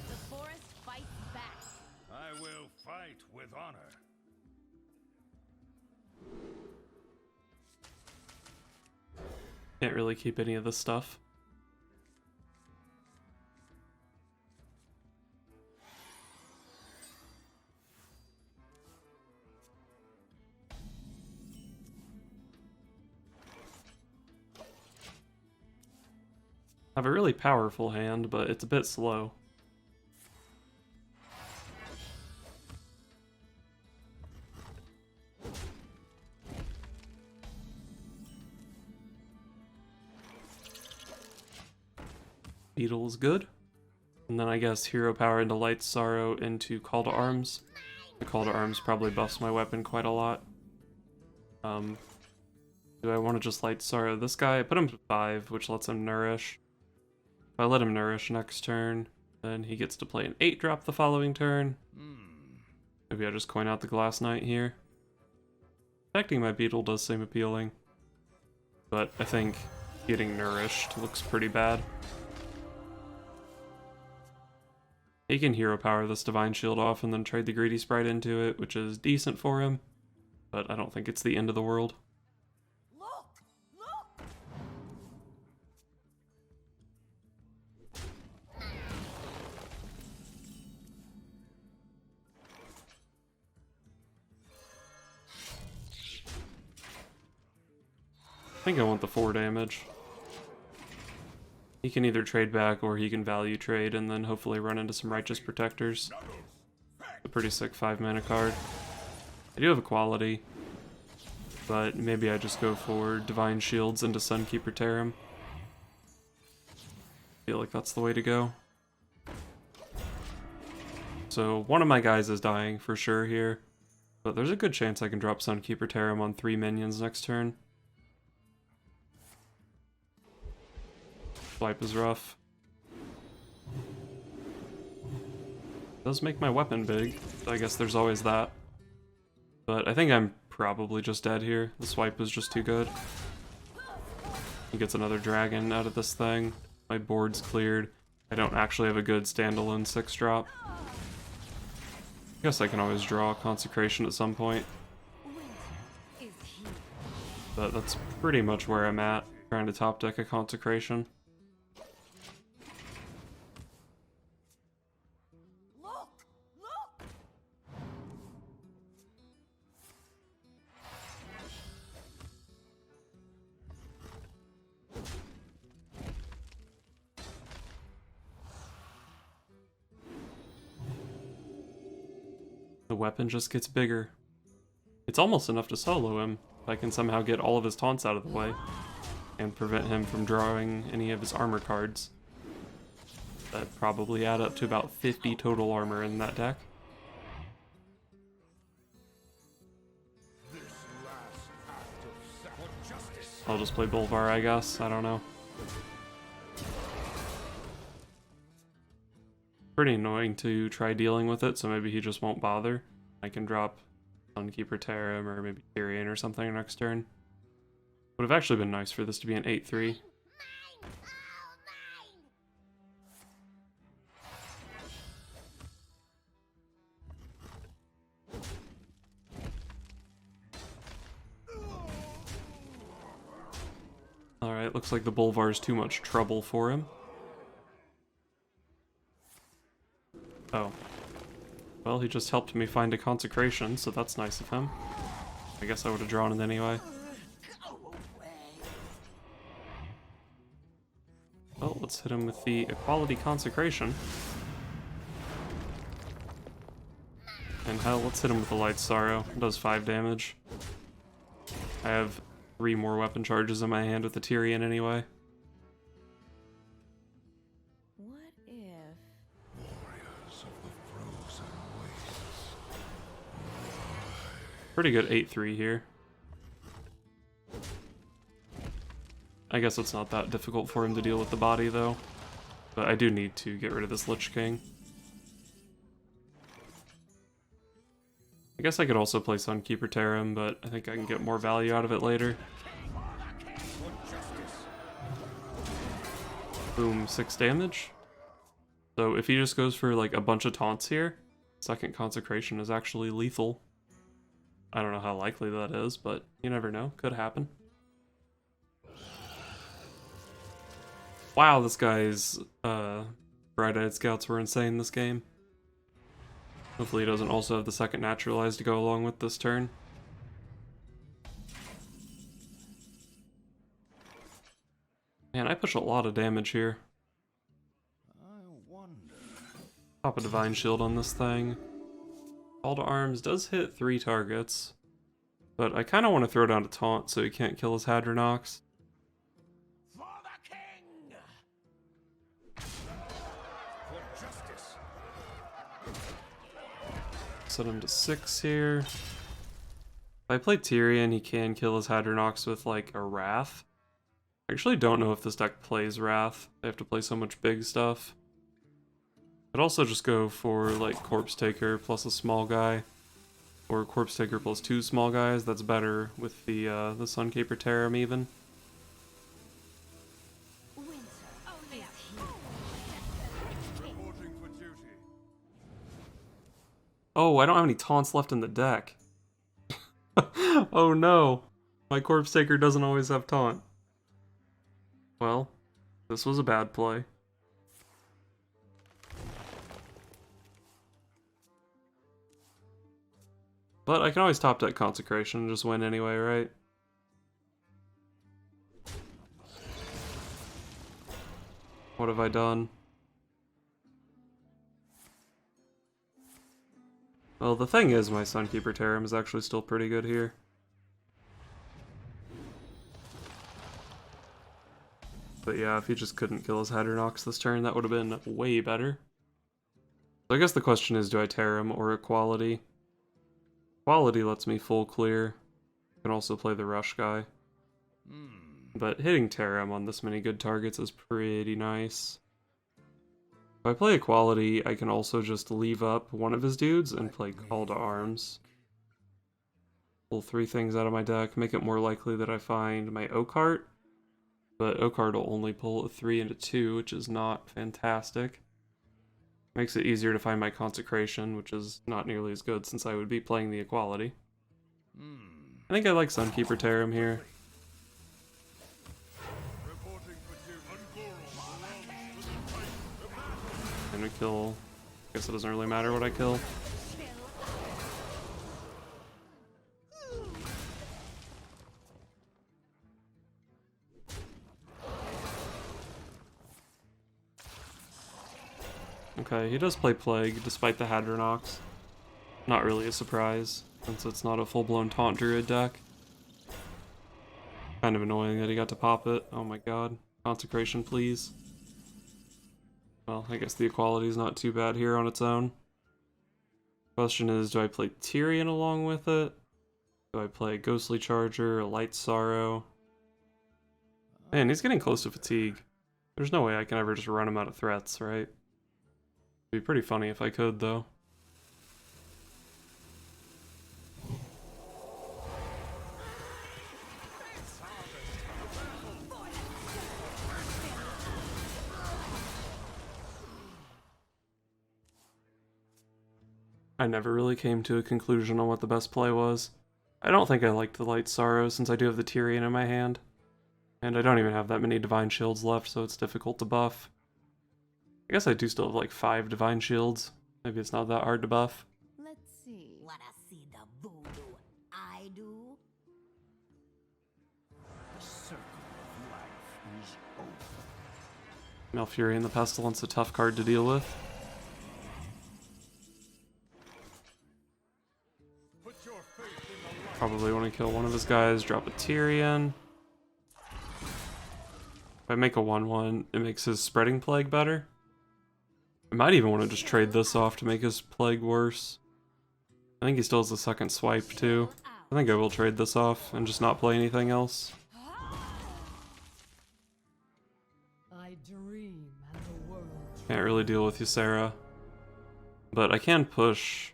The forest fights back. I will fight with honor. Can't really keep any of this stuff. I have a really powerful hand, but it's a bit slow. Beetle is good. And then I guess Hero Power into Light Sorrow into Call to Arms. The Call to Arms probably buffs my weapon quite a lot. Do I want to just Light Sorrow this guy? I put him to 5, which lets him Nourish. If I let him Nourish next turn, then he gets to play an 8-drop the following turn. Maybe I just coin out the Glass Knight here. Affecting my Beetle does seem appealing. But I think getting Nourished looks pretty bad. He can Hero Power this Divine Shield off and then trade the Greedy Sprite into it, which is decent for him. But I don't think it's the end of the world. I think I want the 4 damage. He can either trade back or he can value trade and then hopefully run into some Righteous Protectors. A pretty sick 5-mana card. I do have Equality, but maybe I just go for Divine Shields into Sunkeeper Tarim. Feel like that's the way to go. So one of my guys is dying for sure here, but there's a good chance I can drop Sunkeeper Tarim on 3 minions next turn. Swipe is rough. Does make my weapon big, so I guess there's always that. But I think I'm probably just dead here. The swipe is just too good. He gets another dragon out of this thing. My board's cleared. I don't actually have a good standalone 6-drop. I guess I can always draw Consecration at some point. But that's pretty much where I'm at, trying to top deck a Consecration. The weapon just gets bigger. It's almost enough to solo him, if I can somehow get all of his taunts out of the way, and prevent him from drawing any of his armor cards. That probably add up to about 50 total armor in that deck. I'll just play Bolvar, I guess, I don't know. Pretty annoying to try dealing with it, so maybe he just won't bother. I can drop Sunkeeper Tarim or maybe Tyrion or something next turn. Would have actually been nice for this to be an 8-3. Alright, looks like the Bolvar's too much trouble for him. Oh. Well, he just helped me find a Consecration, so that's nice of him. I guess I would have drawn it anyway. Well, let's hit him with the Equality Consecration. And hell, let's hit him with the Light Sorrow. It does 5 damage. I have 3 more weapon charges in my hand with the Tyrion anyway. Pretty good 8-3 here. I guess it's not that difficult for him to deal with the body though. But I do need to get rid of this Lich King. I guess I could also play Sunkeeper Tarim, but I think I can get more value out of it later. Boom, 6 damage. So if he just goes for like a bunch of taunts here, second consecration is actually lethal. I don't know how likely that is, but you never know. Could happen. Wow, this guy's Bright-Eyed Scouts were insane this game. Hopefully he doesn't also have the second Naturalize to go along with this turn. Man, I push a lot of damage here. Pop a Divine Shield on this thing. Call to Arms does hit 3 targets, but I kind of want to throw down a taunt so he can't kill his Hadronox. For the king! For justice! Set him to 6 here. If I play Tyrion, he can kill his Hadronox with like a Wrath. I actually don't know if this deck plays Wrath. They have to play so much big stuff. I'd also just go for like Corpse Taker plus a small guy, or Corpse Taker plus 2 small guys. That's better with the Sunkeeper Tarim even. Oh, I don't have any taunts left in the deck. Oh no, my Corpse Taker doesn't always have taunt. Well, this was a bad play. But I can always top deck Consecration and just win anyway, right? What have I done? Well, the thing is, my Sunkeeper Tarim is actually still pretty good here. But yeah, if he just couldn't kill his Hadronox this turn, that would have been way better. So I guess the question is, do I Tarim or Equality? Equality lets me full clear. I can also play the Rush guy. But hitting Tarim on this many good targets is pretty nice. If I play Equality, I can also just leave up one of his dudes and play Call to Arms. Pull 3 things out of my deck, make it more likely that I find my Oakheart. But Oakheart will only pull a 3 and a 2, which is not fantastic. Makes it easier to find my Consecration, which is not nearly as good since I would be playing the Equality. I think I like Sunkeeper Tarim here. And we kill... I guess it doesn't really matter what I kill. Okay, he does play Plague, despite the Hadronox. Not really a surprise, since it's not a full-blown Taunt Druid deck. Kind of annoying that he got to pop it. Oh my god. Consecration, please. Well, I guess the Equality is not too bad here on its own. Question is, do I play Tyrion along with it? Do I play Ghostly Charger, a Light Sorrow? Man, he's getting close to fatigue. There's no way I can ever just run him out of threats, right? It'd be pretty funny if I could, though. I never really came to a conclusion on what the best play was. I don't think I liked the Light Sorrow since I do have the Tyrion in my hand. And I don't even have that many Divine Shields left, so it's difficult to buff. I guess I do still have like 5 Divine Shields. Maybe it's not that hard to buff. Let's see. Wanna see the voodoo I do? The circle of life is over. Malfury and the Pestilence, a tough card to deal with. Put your faith in the light. Probably want to kill one of his guys, drop a Tyrion. If I make a 1/1, it makes his Spreading Plague better. I might even want to just trade this off to make his Plague worse. I think he still has the second swipe too. I think I will trade this off and just not play anything else. I dream and the world. Can't really deal with Ysera. But I can push,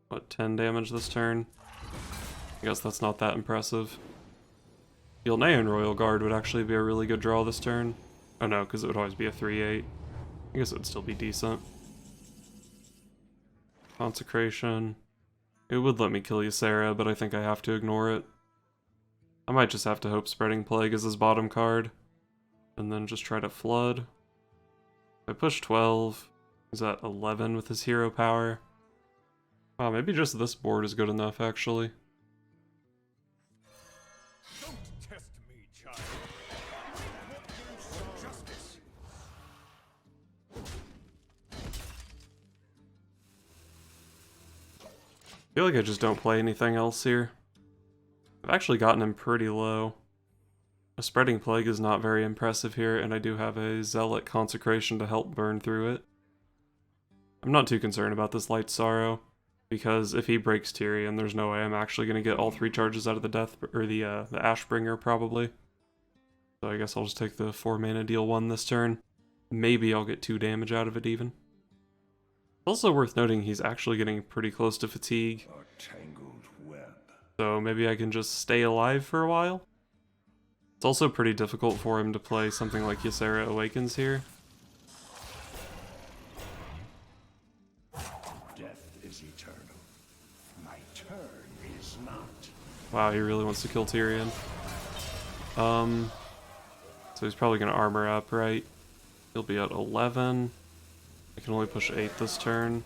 what, 10 damage this turn? I guess that's not that impressive. Gilnean Royal Guard would actually be a really good draw this turn. Oh no, because it would always be a 3/8. I guess it would still be decent. Consecration. It would let me kill Ysera, but I think I have to ignore it. I might just have to hope Spreading Plague is his bottom card. And then just try to flood. If I push 12, he's at 11 with his hero power. Wow, maybe just this board is good enough, actually. Don't test me, child. Justice. I feel like I just don't play anything else here. I've actually gotten him pretty low. A Spreading Plague is not very impressive here, and I do have a Zealot Consecration to help burn through it. I'm not too concerned about this Light Sorrow, because if he breaks Tyrion, there's no way I'm actually going to get all 3 charges out of the Death or the Ashbringer, probably. So I guess I'll just take the 4 mana deal 1 this turn. Maybe I'll get 2 damage out of it even. Also worth noting, he's actually getting pretty close to fatigue. A tangled web. So maybe I can just stay alive for a while. It's also pretty difficult for him to play something like Ysera Awakens here. Death is eternal. My turn is not. Wow, he really wants to kill Tyrion. So he's probably going to armor up, right? He'll be at 11. I can only push 8 this turn.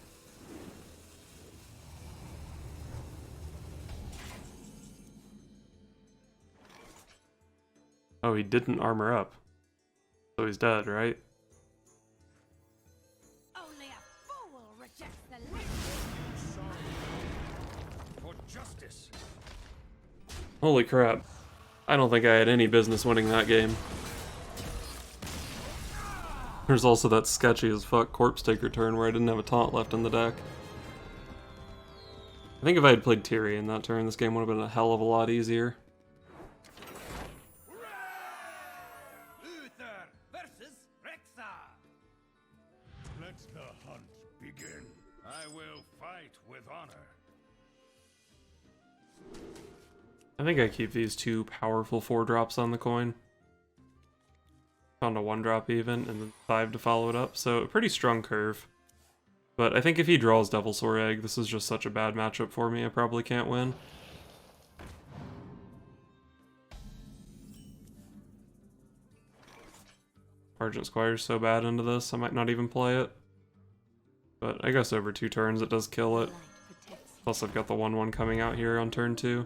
Oh, he didn't armor up. So he's dead, right? Only a fool rejects the light. For justice. Holy crap. I don't think I had any business winning that game. There's also that sketchy as fuck Corpse Taker turn where I didn't have a taunt left in the deck. I think if I had played Tyrion that turn, this game would have been a hell of a lot easier. Uther versus Rexar. Let the hunt begin. I will fight with honor. I think I keep these 2 powerful 4-drops on the coin. Found a 1-drop even, and then 5 to follow it up, so a pretty strong curve. But I think if he draws Devilsaur Egg, this is just such a bad matchup for me, I probably can't win. Argent Squire's so bad into this, I might not even play it. But I guess over 2 turns it does kill it. Plus I've got the 1/1 coming out here on turn 2.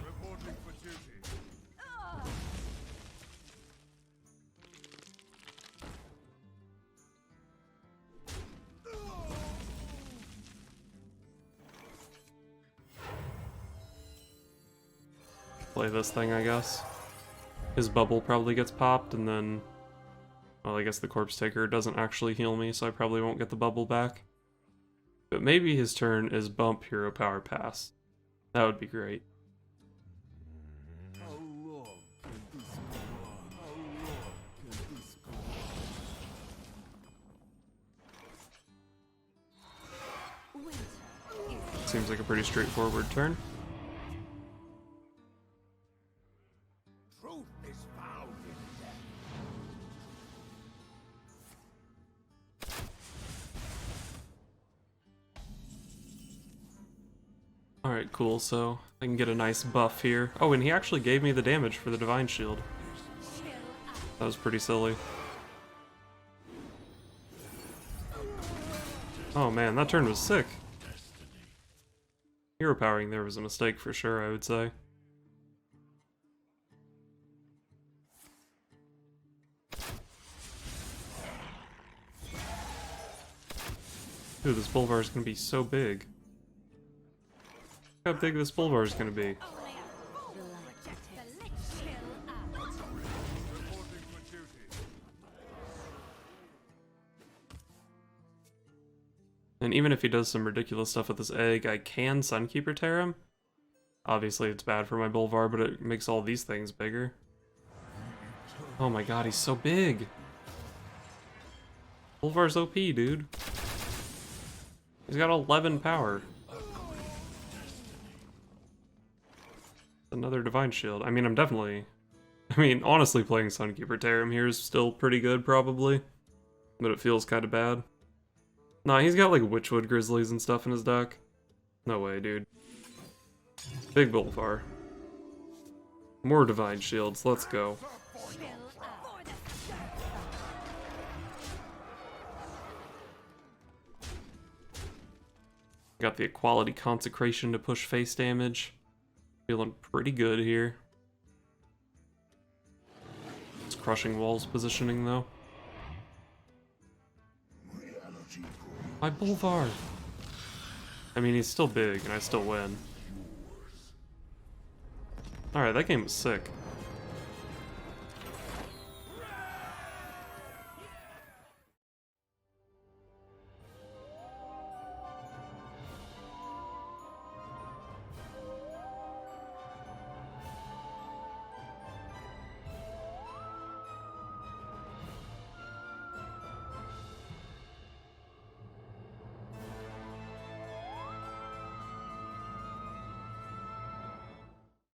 Reporting for duty. Play this thing, I guess. His bubble probably gets popped, and then... Well, I guess the Corpse Taker doesn't actually heal me, so I probably won't get the bubble back. But maybe his turn is bump Hero Power Pass. That would be great. How long can this go on? How long can this go on? Winter is Seems like a pretty straightforward turn. Truth is found in death. Alright, cool, so I can get a nice buff here. Oh, and he actually gave me the damage for the Divine Shield. That was pretty silly. Oh man, that turn was sick. Hero powering there was a mistake for sure, I would say. Dude, this Bulvar is gonna be so big. Look how big this Bulvar is gonna be. only a fool rejects the light. Chill out. Reporting for duty. And even if he does some ridiculous stuff with this egg, I can Sunkeeper tear him. Obviously it's bad for my Bulvar, but it makes all these things bigger. Oh my god, he's so big! Bulvar's OP, dude. He's got 11 power. Another Divine Shield. I mean, honestly, playing Sunkeeper Tarim here is still pretty good, probably. But it feels kind of bad. Nah, he's got like Witchwood Grizzlies and stuff in his deck. No way, dude. Big Bolvar. More Divine Shields, let's go. Got the Equality Consecration to push face damage. Feeling pretty good here. It's Crushing Walls positioning though. My Bolvar! I mean, he's still big and I still win. Alright, that game was sick.